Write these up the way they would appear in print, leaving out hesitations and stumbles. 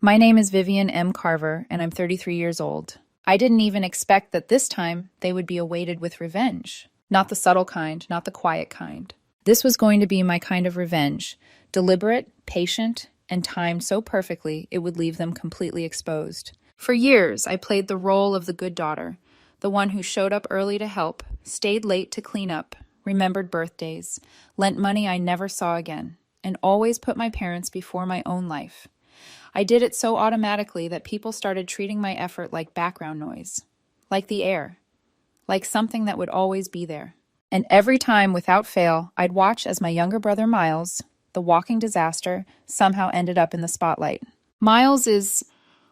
My name is Vivian M. Carver, and I'm 33 years old. I didn't even expect that this time they would be awaited with revenge. Not the subtle kind, not the quiet kind. This was going to be my kind of revenge, deliberate, patient, and timed so perfectly it would leave them completely exposed. For years, I played the role of the good daughter, the one who showed up early to help, stayed late to clean up, remembered birthdays, lent money I never saw again, and always put my parents before my own life. I did it so automatically that people started treating my effort like background noise, like the air, like something that would always be there. And every time, without fail, I'd watch as my younger brother Miles, the walking disaster, somehow ended up in the spotlight. Miles is,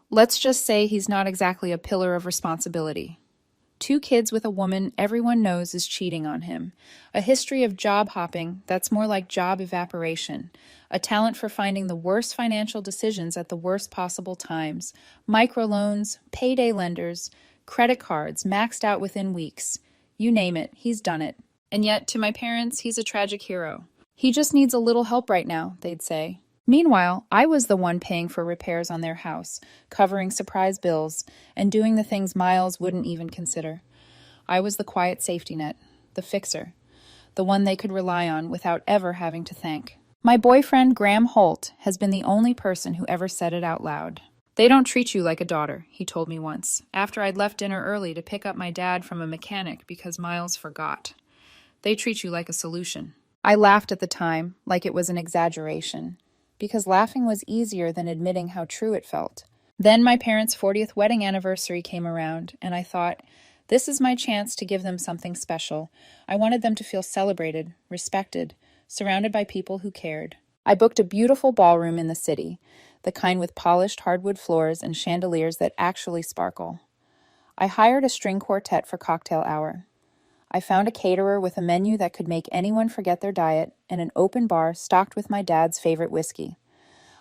let's just say he's not exactly a pillar of responsibility. 2 kids with a woman everyone knows is cheating on him. A history of job hopping that's more like job evaporation. A talent for finding the worst financial decisions at the worst possible times. Microloans, payday lenders, credit cards maxed out within weeks. You name it, he's done it. And yet, to my parents, he's a tragic hero. He just needs a little help right now, they'd say. Meanwhile, I was the one paying for repairs on their house, covering surprise bills, and doing the things Miles wouldn't even consider. I was the quiet safety net, the fixer, the one they could rely on without ever having to thank. My boyfriend, Graham Holt, has been the only person who ever said it out loud. "They don't treat you like a daughter," he told me once, after I'd left dinner early to pick up my dad from a mechanic because Miles forgot. "They treat you like a solution." I laughed at the time, like it was an exaggeration, because laughing was easier than admitting how true it felt. Then my parents' 40th wedding anniversary came around, and I thought, this is my chance to give them something special. I wanted them to feel celebrated, respected, surrounded by people who cared. I booked a beautiful ballroom in the city, the kind with polished hardwood floors and chandeliers that actually sparkle. I hired a string quartet for cocktail hour. I found a caterer with a menu that could make anyone forget their diet and an open bar stocked with my dad's favorite whiskey.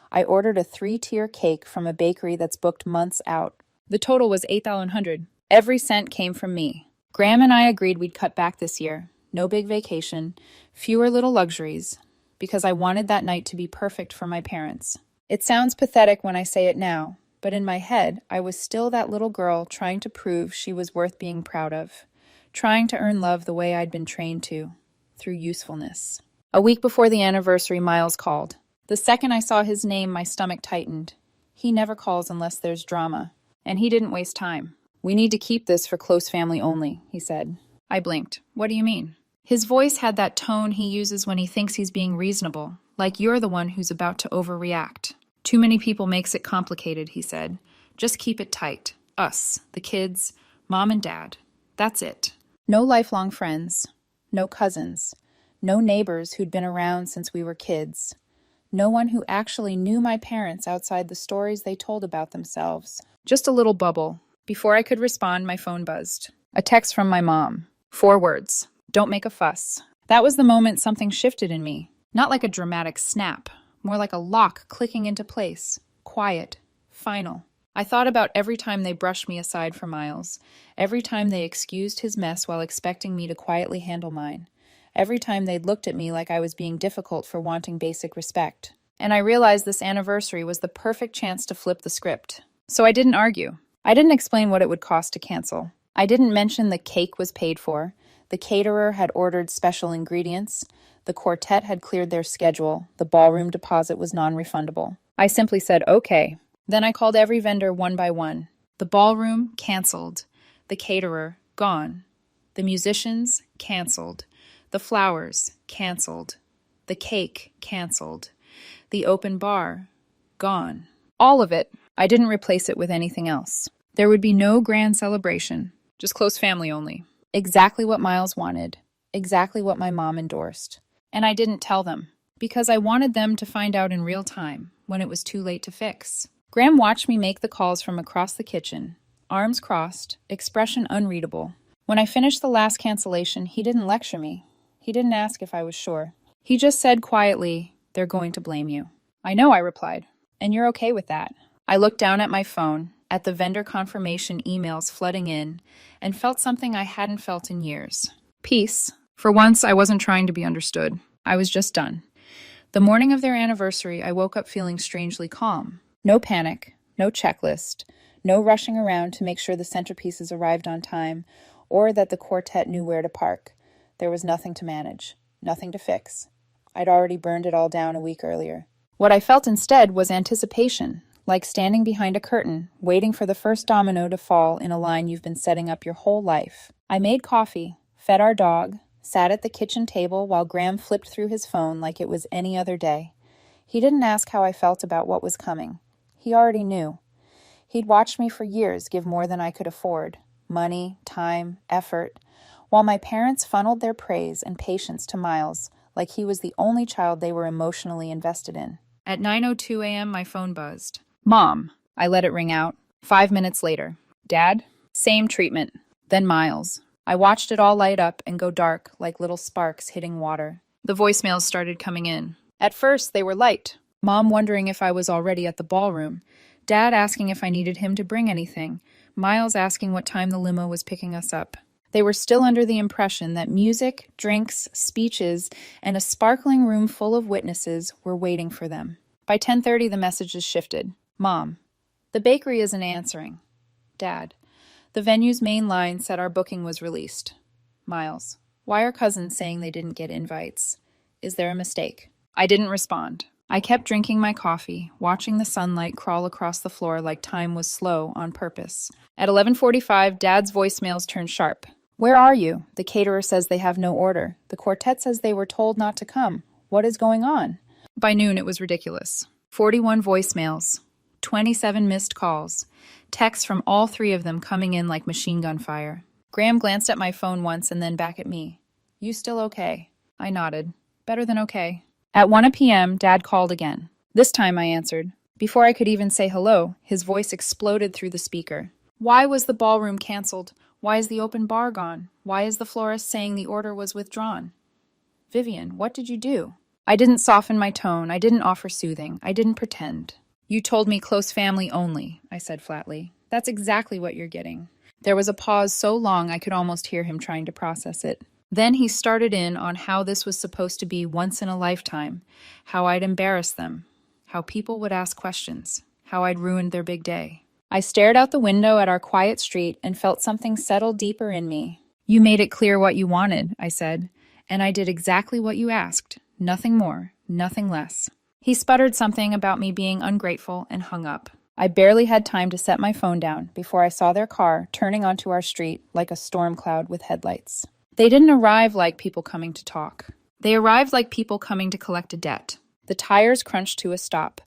I ordered a 3-tier cake from a bakery that's booked months out. The total was $8,100. Every cent came from me. Graham and I agreed we'd cut back this year. No big vacation, fewer little luxuries, because I wanted that night to be perfect for my parents. It sounds pathetic when I say it now, but in my head, I was still that little girl trying to prove she was worth being proud of. Trying to earn love the way I'd been trained to, through usefulness. A week before the anniversary, Miles called. The second I saw his name, my stomach tightened. He never calls unless there's drama. And he didn't waste time. "We need to keep this for close family only," he said. I blinked. "What do you mean?" His voice had that tone he uses when he thinks he's being reasonable, like you're the one who's about to overreact. "Too many people makes it complicated," he said. "Just keep it tight. Us, the kids, mom and dad. That's it. No lifelong friends, no cousins, no neighbors who'd been around since we were kids, no one who actually knew my parents outside the stories they told about themselves. Just a little bubble." Before I could respond, my phone buzzed. A text from my mom. 4 words. "Don't make a fuss." That was the moment something shifted in me. Not like a dramatic snap, more like a lock clicking into place. Quiet. Final. I thought about every time they brushed me aside for Miles, every time they excused his mess while expecting me to quietly handle mine, every time they'd looked at me like I was being difficult for wanting basic respect. And I realized this anniversary was the perfect chance to flip the script. So I didn't argue. I didn't explain what it would cost to cancel. I didn't mention the cake was paid for, the caterer had ordered special ingredients, the quartet had cleared their schedule, the ballroom deposit was non-refundable. I simply said, okay. Then I called every vendor one by one. The ballroom, canceled. The caterer, gone. The musicians, canceled. The flowers, canceled. The cake, canceled. The open bar, gone. All of it. I didn't replace it with anything else. There would be no grand celebration, just close family only. Exactly what Miles wanted. Exactly what my mom endorsed. And I didn't tell them, because I wanted them to find out in real time, when it was too late to fix. Graham watched me make the calls from across the kitchen, arms crossed, expression unreadable. When I finished the last cancellation, he didn't lecture me. He didn't ask if I was sure. He just said quietly, "They're going to blame you." "I know," I replied, "and you're okay with that." I looked down at my phone, at the vendor confirmation emails flooding in, and felt something I hadn't felt in years. Peace. For once, I wasn't trying to be understood. I was just done. The morning of their anniversary, I woke up feeling strangely calm. No panic, No checklist. No rushing around to make sure the centerpieces arrived on time or that the quartet knew where to park. There was nothing to manage, nothing to fix. I'd already burned it all down a week earlier. What I felt instead was anticipation, like standing behind a curtain, waiting for the first domino to fall in a line you've been setting up your whole life. I made coffee, fed our dog, sat at the kitchen table while Graham flipped through his phone like it was any other day. He didn't ask how I felt about what was coming. He already knew. He'd watched me for years give more than I could afford, money, time, effort, while my parents funneled their praise and patience to Miles like he was the only child they were emotionally invested in. At 9:02 a.m., my phone buzzed. Mom. I let it ring out. 5 minutes later. Dad? Same treatment. Then Miles. I watched it all light up and go dark like little sparks hitting water. The voicemails started coming in. At first, they were light. Mom wondering if I was already at the ballroom. Dad asking if I needed him to bring anything. Miles asking what time the limo was picking us up. They were still under the impression that music, drinks, speeches, and a sparkling room full of witnesses were waiting for them. By 10:30, the messages shifted. Mom. The bakery isn't answering. Dad. The venue's main line said our booking was released. Miles. Why are cousins saying they didn't get invites? Is there a mistake? I didn't respond. I kept drinking my coffee, watching the sunlight crawl across the floor like time was slow on purpose. At 11:45, Dad's voicemails turned sharp. Where are you? The caterer says they have no order. The quartet says they were told not to come. What is going on? By noon, it was ridiculous. 41 voicemails, 27 missed calls, texts from all three of them coming in like machine gun fire. Graham glanced at my phone once and then back at me. You still okay? I nodded. Better than okay. At 1 p.m., Dad called again. This time I answered. Before I could even say hello, his voice exploded through the speaker. Why was the ballroom canceled? Why is the open bar gone? Why is the florist saying the order was withdrawn? Vivian, what did you do? I didn't soften my tone. I didn't offer soothing. I didn't pretend. You told me close family only, I said flatly. That's exactly what you're getting. There was a pause so long I could almost hear him trying to process it. Then he started in on how this was supposed to be once in a lifetime, how I'd embarrass them, how people would ask questions, how I'd ruined their big day. I stared out the window at our quiet street and felt something settle deeper in me. You made it clear what you wanted, I said, and I did exactly what you asked. Nothing more, nothing less. He sputtered something about me being ungrateful and hung up. I barely had time to set my phone down before I saw their car turning onto our street like a storm cloud with headlights. They didn't arrive like people coming to talk. They arrived like people coming to collect a debt. The tires crunched to a stop.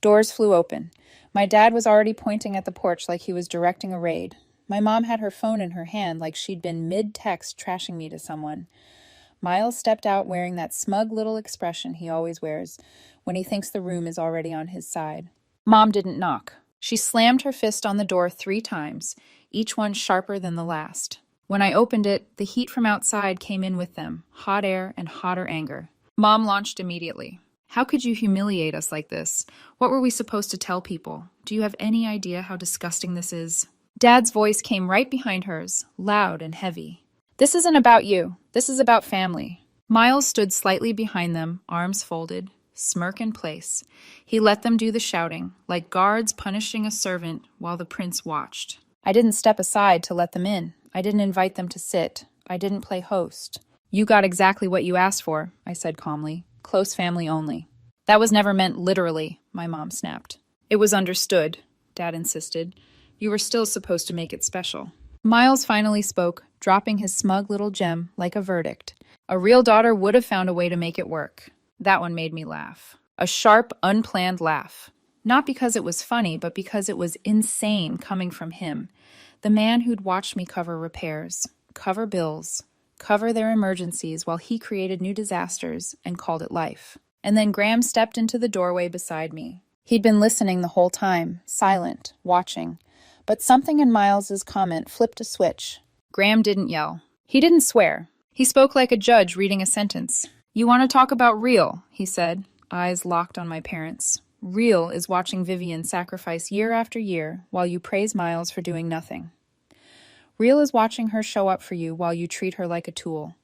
Doors flew open. My dad was already pointing at the porch like he was directing a raid. My mom had her phone in her hand like she'd been mid-text trashing me to someone. Miles stepped out wearing that smug little expression he always wears when he thinks the room is already on his side. Mom didn't knock. She slammed her fist on the door 3 times, each one sharper than the last. When I opened it, the heat from outside came in with them, hot air and hotter anger. Mom launched immediately. How could you humiliate us like this? What were we supposed to tell people? Do you have any idea how disgusting this is? Dad's voice came right behind hers, loud and heavy. This isn't about you. This is about family. Miles stood slightly behind them, arms folded, smirk in place. He let them do the shouting, like guards punishing a servant while the prince watched. I didn't step aside to let them in. I didn't invite them to sit. I didn't play host. You got exactly what you asked for, I said calmly. Close family only. That was never meant literally, my mom snapped. It was understood, Dad insisted. You were still supposed to make it special. Miles finally spoke, dropping his smug little gem like a verdict. A real daughter would have found a way to make it work. That one made me laugh. A sharp, unplanned laugh. Not because it was funny, but because it was insane coming from him. The man who'd watched me cover repairs, cover bills, cover their emergencies while he created new disasters and called it life. And then Graham stepped into the doorway beside me. He'd been listening the whole time, silent, watching. But something in Miles's comment flipped a switch. Graham didn't yell. He didn't swear. He spoke like a judge reading a sentence. You want to talk about real, he said, eyes locked on my parents. Real is watching Vivian sacrifice year after year while you praise Miles for doing nothing. Real is watching her show up for you while you treat her like a tool.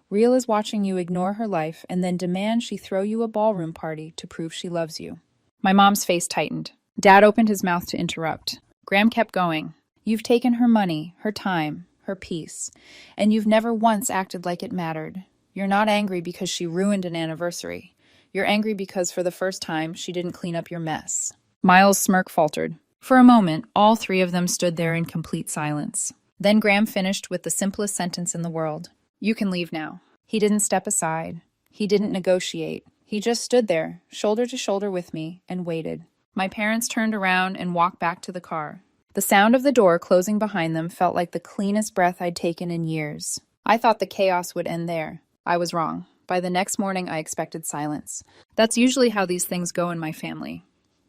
Real is watching you ignore her life and then demand she throw you a ballroom party to prove she loves you. My mom's face tightened. Dad opened his mouth to interrupt. Graham kept going. You've taken her money, her time, her peace, and you've never once acted like it mattered. You're not angry because she ruined an anniversary. You're angry because for the first time, she didn't clean up your mess. Miles' smirk faltered. For a moment, all three of them stood there in complete silence. Then Graham finished with the simplest sentence in the world. You can leave now. He didn't step aside. He didn't negotiate. He just stood there, shoulder to shoulder with me, and waited. My parents turned around and walked back to the car. The sound of the door closing behind them felt like the cleanest breath I'd taken in years. I thought the chaos would end there. I was wrong. By the next morning, I expected silence. That's usually how these things go in my family.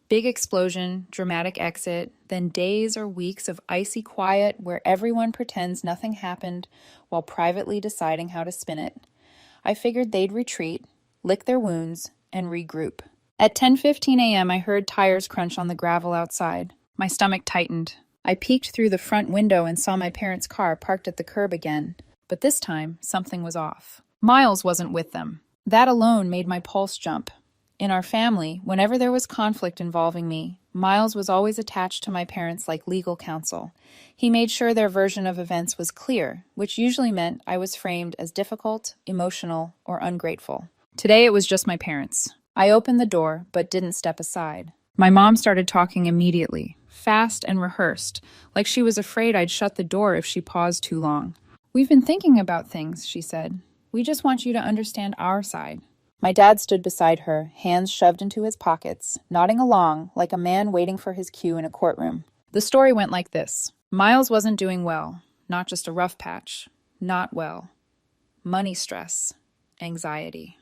Big explosion, dramatic exit, then days or weeks of icy quiet where everyone pretends nothing happened while privately deciding how to spin it. I figured they'd retreat, lick their wounds, and regroup. At 10:15 a.m., I heard tires crunch on the gravel outside. My stomach tightened. I peeked through the front window and saw my parents' car parked at the curb again. But this time, something was off. Miles wasn't with them. That alone made my pulse jump. In our family, whenever there was conflict involving me, Miles was always attached to my parents like legal counsel. He made sure their version of events was clear, which usually meant I was framed as difficult, emotional, or ungrateful. Today it was just my parents. I opened the door, but didn't step aside. My mom started talking immediately, fast and rehearsed, like she was afraid I'd shut the door if she paused too long. We've been thinking about things, she said. We just want you to understand our side. My dad stood beside her, hands shoved into his pockets, nodding along like a man waiting for his cue in a courtroom. The story went like this. Miles wasn't doing well, not just a rough patch. Not well. Money stress. Anxiety.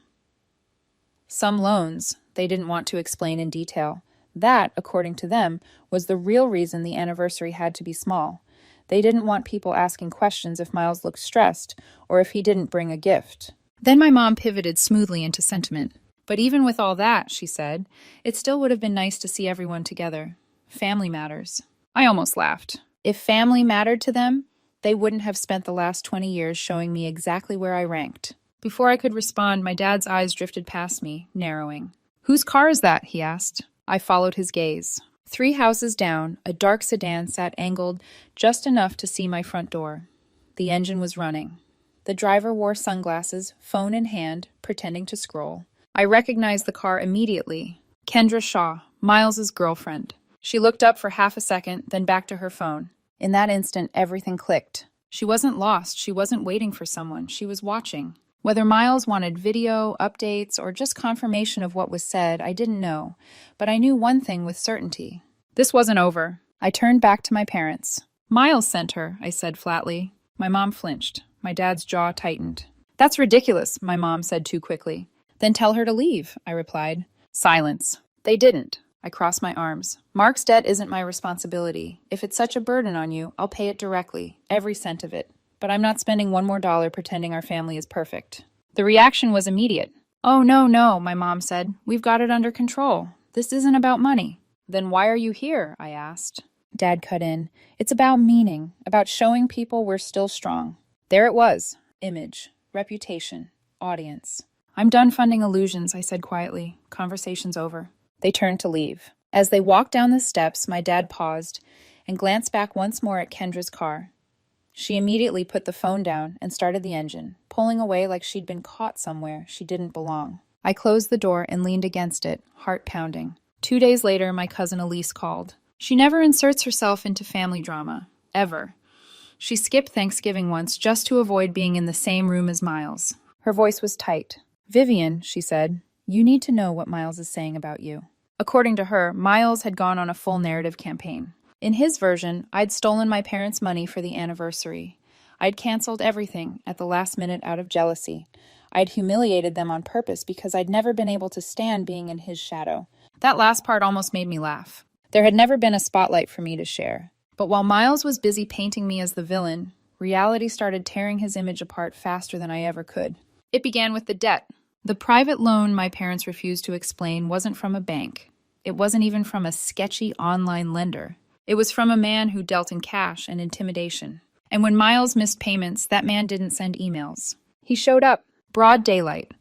Some loans they didn't want to explain in detail. That, according to them, was the real reason the anniversary had to be small. They didn't want people asking questions if Miles looked stressed or if he didn't bring a gift. Then my mom pivoted smoothly into sentiment. But even with all that, she said, it still would have been nice to see everyone together. Family matters. I almost laughed. If family mattered to them, they wouldn't have spent the last 20 years showing me exactly where I ranked. Before I could respond, my dad's eyes drifted past me, narrowing. Whose car is that? He asked. I followed his gaze. 3 houses down, a dark sedan sat angled just enough to see my front door. The engine was running. The driver wore sunglasses, phone in hand, pretending to scroll. I recognized the car immediately. Kendra Shaw, Miles's girlfriend. She looked up for half a second, then back to her phone. In that instant, everything clicked. She wasn't lost. She wasn't waiting for someone. She was watching. Whether Miles wanted video, updates, or just confirmation of what was said, I didn't know. But I knew one thing with certainty. This wasn't over. I turned back to my parents. Miles sent her, I said flatly. My mom flinched. My dad's jaw tightened. That's ridiculous, my mom said too quickly. Then tell her to leave, I replied. Silence. They didn't. I crossed my arms. Mark's debt isn't my responsibility. If it's such a burden on you, I'll pay it directly, every cent of it. But I'm not spending one more dollar pretending our family is perfect. The reaction was immediate. Oh, no, my mom said. We've got it under control. This isn't about money. Then why are you here? I asked. Dad cut in. It's about meaning, about showing people we're still strong. There it was. Image, reputation, audience. I'm done funding illusions, I said quietly. Conversation's over. They turned to leave. As they walked down the steps, my dad paused and glanced back once more at Kendra's car. She immediately put the phone down and started the engine, pulling away like she'd been caught somewhere she didn't belong. I closed the door and leaned against it, heart pounding. 2 days later, my cousin Elise called. She never inserts herself into family drama, ever. She skipped Thanksgiving once just to avoid being in the same room as Miles. Her voice was tight. Vivian, she said, you need to know what Miles is saying about you. According to her, Miles had gone on a full narrative campaign. In his version, I'd stolen my parents' money for the anniversary. I'd canceled everything at the last minute out of jealousy. I'd humiliated them on purpose because I'd never been able to stand being in his shadow. That last part almost made me laugh. There had never been a spotlight for me to share. But while Miles was busy painting me as the villain, reality started tearing his image apart faster than I ever could. It began with the debt. The private loan my parents refused to explain wasn't from a bank. It wasn't even from a sketchy online lender. It was from a man who dealt in cash and intimidation. And when Miles missed payments, that man didn't send emails. He showed up, broad daylight,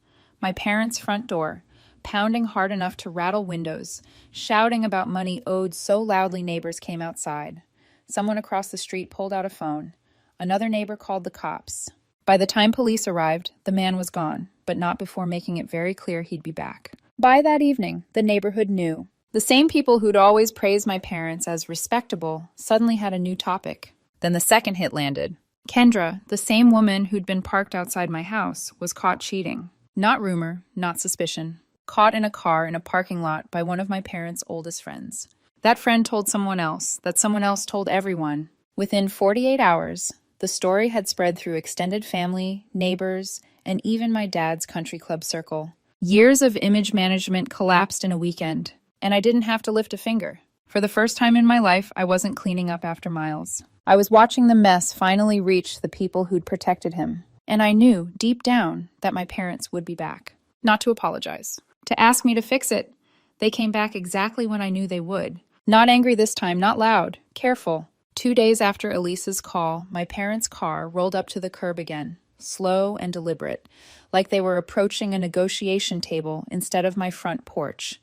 my parents' front door, pounding hard enough to rattle windows, shouting about money owed so loudly neighbors came outside. Someone across the street pulled out a phone. Another neighbor called the cops. By the time police arrived, the man was gone, but not before making it very clear he'd be back. By that evening, the neighborhood knew. The same people who'd always praised my parents as respectable suddenly had a new topic. Then the second hit landed. Kendra, the same woman who'd been parked outside my house, was caught cheating. Not rumor, not suspicion. Caught in a car in a parking lot by one of my parents' oldest friends. That friend told someone else, that someone else told everyone. Within 48 hours, the story had spread through extended family, neighbors, and even my dad's country club circle. Years of image management collapsed in a weekend, and I didn't have to lift a finger. For the first time in my life, I wasn't cleaning up after Miles. I was watching the mess finally reach the people who'd protected him, and I knew, deep down, that my parents would be back. Not to apologize. To ask me to fix it. They came back exactly when I knew they would. Not angry this time, not loud, careful. 2 days after Elise's call, my parents' car rolled up to the curb again, slow and deliberate, like they were approaching a negotiation table instead of my front porch.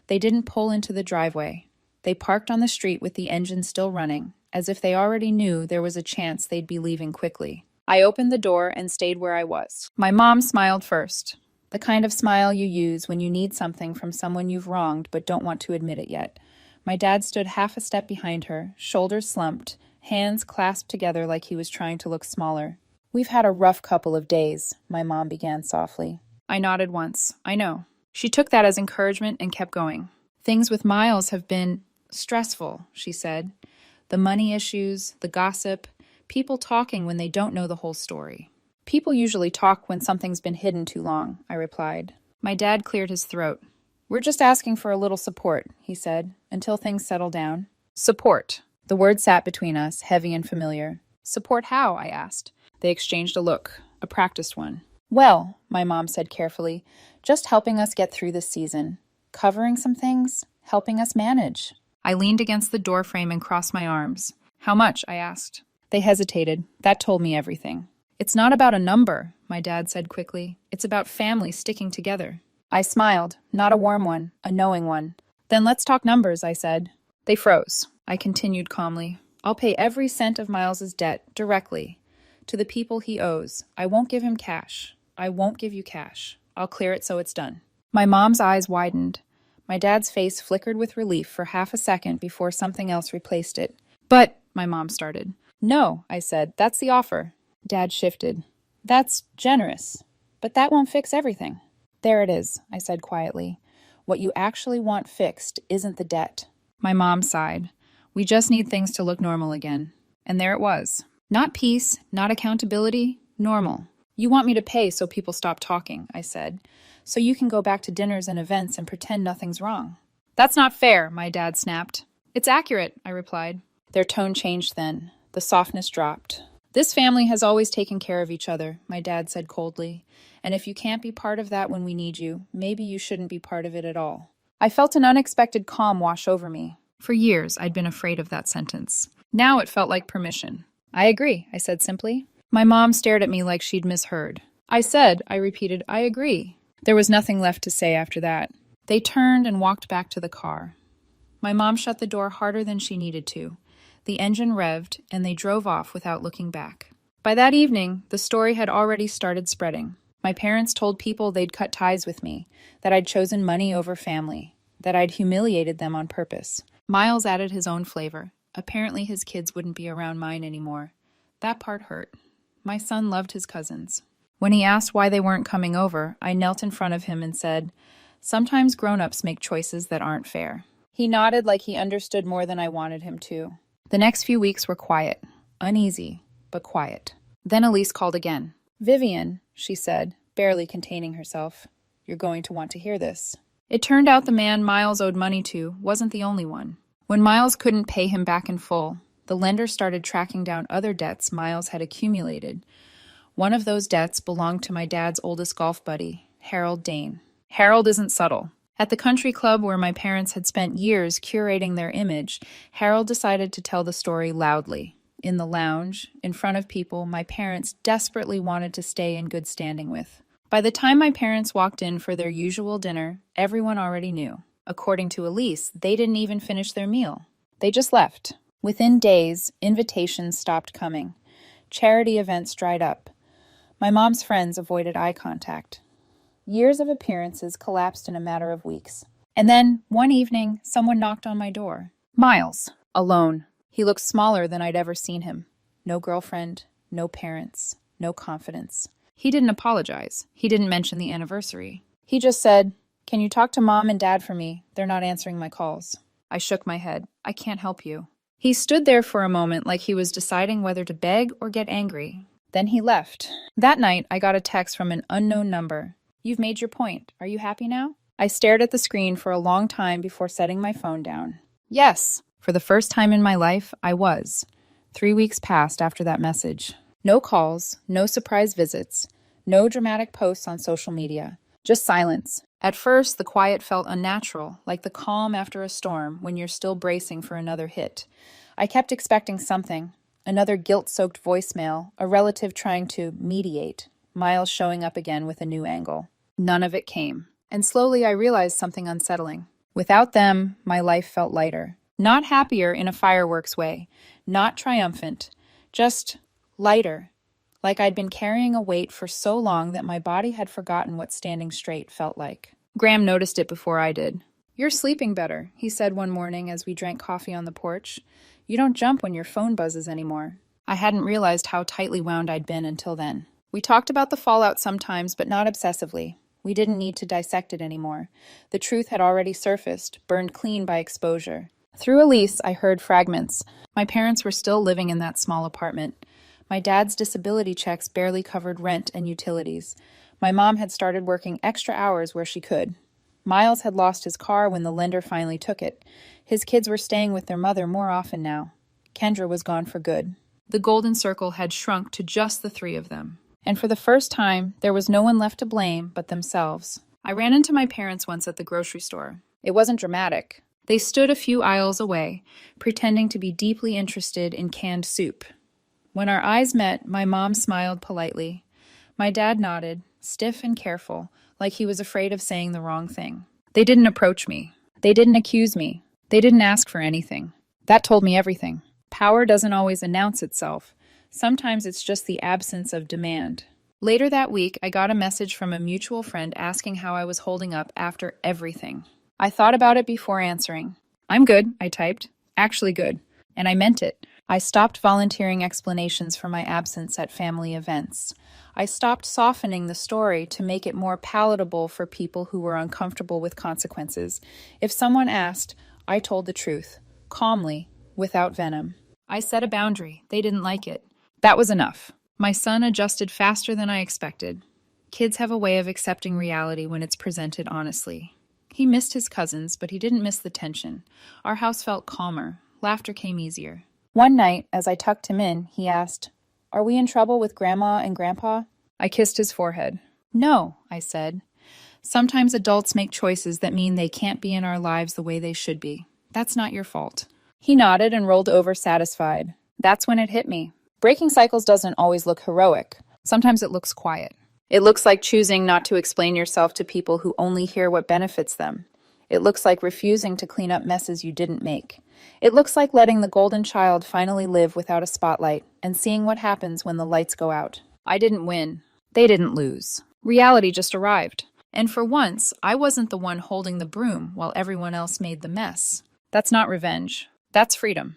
They didn't pull into the driveway. They parked on the street with the engine still running, as if they already knew there was a chance they'd be leaving quickly. I opened the door and stayed where I was. My mom smiled first, the kind of smile you use when you need something from someone you've wronged but don't want to admit it yet. My dad stood half a step behind her, shoulders slumped, hands clasped together like he was trying to look smaller. "We've had a rough couple of days," my mom began softly. I nodded once. I know. She took that as encouragement and kept going. "Things with Miles have been stressful," she said. "The money issues, the gossip, people talking when they don't know the whole story." "People usually talk when something's been hidden too long," I replied. My dad cleared his throat. "We're just asking for a little support," he said, "until things settle down." Support. The word sat between us, heavy and familiar. "Support how?" I asked. They exchanged a look, a practiced one. "Well," my mom said carefully, "just helping us get through this season. Covering some things, helping us manage." I leaned against the doorframe and crossed my arms. "How much?" I asked. They hesitated. That told me everything. "It's not about a number," my dad said quickly. "It's about family sticking together." I smiled, not a warm one, a knowing one. "Then let's talk numbers," I said. They froze. I continued calmly. "I'll pay every cent of Miles's debt, directly, to the people he owes. I won't give him cash. I won't give you cash. I'll clear it so it's done." My mom's eyes widened. My dad's face flickered with relief for half a second before something else replaced it. "But," my mom started. "No," I said, "that's the offer." Dad shifted. "That's generous, but that won't fix everything." "There it is," I said quietly. "What you actually want fixed isn't the debt." My mom sighed. "We just need things to look normal again." And there it was. Not peace, not accountability, normal. "You want me to pay so people stop talking," I said, "so you can go back to dinners and events and pretend nothing's wrong." "That's not fair," my dad snapped. "It's accurate," I replied. Their tone changed then. The softness dropped. "This family has always taken care of each other," my dad said coldly. "And if you can't be part of that when we need you, maybe you shouldn't be part of it at all." I felt an unexpected calm wash over me. For years, I'd been afraid of that sentence. Now it felt like permission. "I agree," I said simply. My mom stared at me like she'd misheard. I repeated, "I agree." There was nothing left to say after that. They turned and walked back to the car. My mom shut the door harder than she needed to. The engine revved, and they drove off without looking back. By that evening, the story had already started spreading. My parents told people they'd cut ties with me, that I'd chosen money over family, that I'd humiliated them on purpose. Miles added his own flavor. Apparently his kids wouldn't be around mine anymore. That part hurt. My son loved his cousins. When he asked why they weren't coming over, I knelt in front of him and said, "Sometimes grown-ups make choices that aren't fair." He nodded like he understood more than I wanted him to. The next few weeks were quiet, uneasy, but quiet. Then Elise called again. "Vivian," she said, barely containing herself, "you're going to want to hear this." It turned out the man Miles owed money to wasn't the only one. When Miles couldn't pay him back in full, the lender started tracking down other debts Miles had accumulated. One of those debts belonged to my dad's oldest golf buddy, Harold Dane. Harold isn't subtle. At the country club where my parents had spent years curating their image, Harold decided to tell the story loudly. In the lounge, in front of people my parents desperately wanted to stay in good standing with. By the time my parents walked in for their usual dinner, everyone already knew. According to Elise, they didn't even finish their meal. They just left. Within days, invitations stopped coming. Charity events dried up. My mom's friends avoided eye contact. Years of appearances collapsed in a matter of weeks. And then, one evening, someone knocked on my door. Miles, alone. He looked smaller than I'd ever seen him. No girlfriend, no parents, no confidence. He didn't apologize. He didn't mention the anniversary. He just said, "Can you talk to Mom and Dad for me? They're not answering my calls." I shook my head. "I can't help you." He stood there for a moment like he was deciding whether to beg or get angry. Then he left. That night, I got a text from an unknown number. "You've made your point. Are you happy now?" I stared at the screen for a long time before setting my phone down. Yes, for the first time in my life, I was. 3 weeks passed after that message. No calls, no surprise visits, no dramatic posts on social media, just silence. At first, the quiet felt unnatural, like the calm after a storm when you're still bracing for another hit. I kept expecting something, another guilt-soaked voicemail, a relative trying to mediate, Miles showing up again with a new angle. None of it came. And slowly I realized something unsettling. Without them, my life felt lighter. Not happier in a fireworks way, not triumphant, just lighter, like I'd been carrying a weight for so long that my body had forgotten what standing straight felt like. Graham noticed it before I did. "You're sleeping better," he said one morning as we drank coffee on the porch. "You don't jump when your phone buzzes anymore." I hadn't realized how tightly wound I'd been until then. We talked about the fallout sometimes, but not obsessively. We didn't need to dissect it anymore. The truth had already surfaced, burned clean by exposure. Through Elise, I heard fragments. My parents were still living in that small apartment. My dad's disability checks barely covered rent and utilities. My mom had started working extra hours where she could. Miles had lost his car when the lender finally took it. His kids were staying with their mother more often now. Kendra was gone for good. The golden circle had shrunk to just the three of them. And for the first time, there was no one left to blame but themselves. I ran into my parents once at the grocery store. It wasn't dramatic. They stood a few aisles away, pretending to be deeply interested in canned soup. When our eyes met, my mom smiled politely. My dad nodded, stiff and careful, like he was afraid of saying the wrong thing. They didn't approach me. They didn't accuse me. They didn't ask for anything. That told me everything. Power doesn't always announce itself. Sometimes it's just the absence of demand. Later that week, I got a message from a mutual friend asking how I was holding up after everything. I thought about it before answering. "I'm good," I typed. "Actually good." And I meant it. I stopped volunteering explanations for my absence at family events. I stopped softening the story to make it more palatable for people who were uncomfortable with consequences. If someone asked, I told the truth, calmly, without venom. I set a boundary. They didn't like it. That was enough. My son adjusted faster than I expected. Kids have a way of accepting reality when it's presented honestly. He missed his cousins, but he didn't miss the tension. Our house felt calmer. Laughter came easier. One night, as I tucked him in, he asked, "Are we in trouble with Grandma and Grandpa?" I kissed his forehead. "No," I said. "Sometimes adults make choices that mean they can't be in our lives the way they should be. That's not your fault." He nodded and rolled over satisfied. That's when it hit me. Breaking cycles doesn't always look heroic. Sometimes it looks quiet. It looks like choosing not to explain yourself to people who only hear what benefits them. It looks like refusing to clean up messes you didn't make. It looks like letting the golden child finally live without a spotlight and seeing what happens when the lights go out. I didn't win. They didn't lose. Reality just arrived. And for once, I wasn't the one holding the broom while everyone else made the mess. That's not revenge. That's freedom.